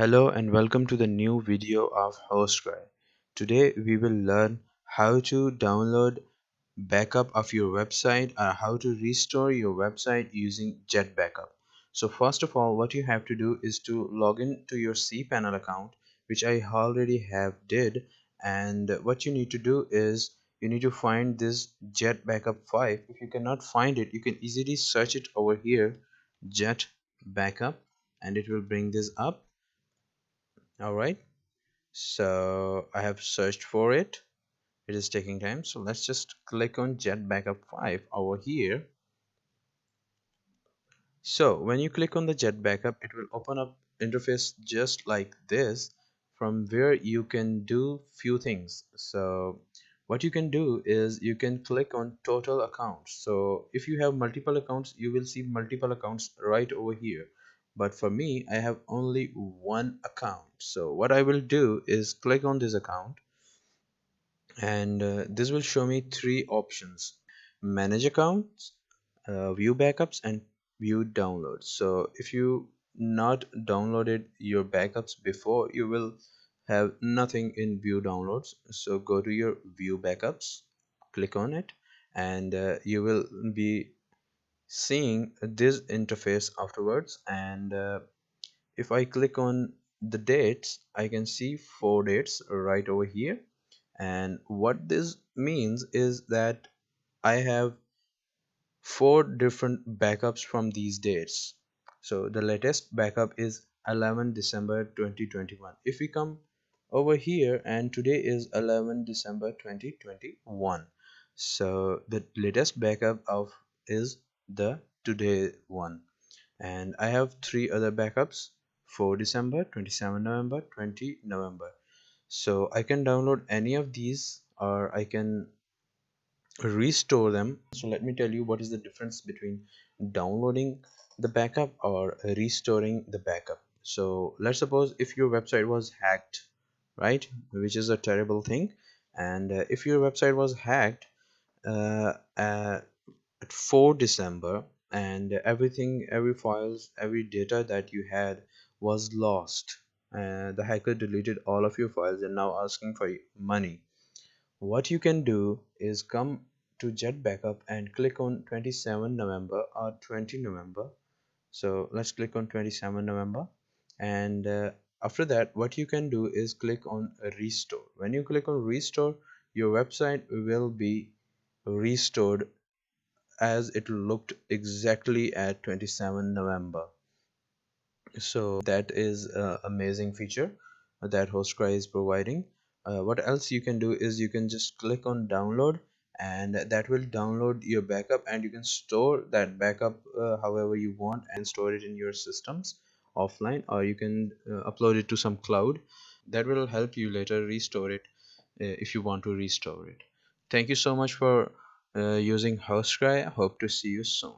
Hello and welcome to the new video of HostGuy. Today we will learn how to download backup of your website or how to restore your website using jetbackup. So first of all, what you have to do is to log in to your cPanel account, which I already have did, and what you need to do is you need to find this jetbackup 5. If you cannot find it, you can easily search it over here, jetbackup, and it will bring this up. All right, so I have searched for it. It is taking time, so let's just click on jet backup 5 over here. So when you click on the jet backup, it will open up interface just like this, from where you can do few things. So what you can do is you can click on total accounts. So if you have multiple accounts, you will see multiple accounts right over here, but for me I have only one account. So what I will do is click on this account, and this will show me three options: manage accounts, view backups, and view downloads. So if you not downloaded your backups before, you will have nothing in view downloads. So go to your view backups, click on it, and you will be seeing this interface afterwards. And if I click on the dates, I can see 4 dates right over here. And what this means is that I have 4 different backups from these dates. So the latest backup is 11 December 2021. If we come over here, and today is 11 December 2021, so the latest backup of is the today one. And I have 3 other backups: 4 December, 27 November, 20 November. So I can download any of these, or I can restore them. So let me tell you what is the difference between downloading the backup or restoring the backup. So let's suppose if your website was hacked, right, which is a terrible thing. And if your website was hacked uh, at 4 December, and everything, every files, every data that you had was lost, the hacker deleted all of your files and now asking for money. What you can do is come to Jet Backup and click on 27 November or 20 November. So let's click on 27 November, and after that what you can do is click on restore. When you click on restore, your website will be restored as it looked exactly at 27 November. So that is an amazing feature that HostCry is providing. What else you can do is you can just click on download, and that will download your backup, and you can store that backup however you want, and store it in your systems offline, or you can upload it to some cloud. That will help you later restore it if you want to restore it. Thank you so much for using HostCry. I hope to see you soon.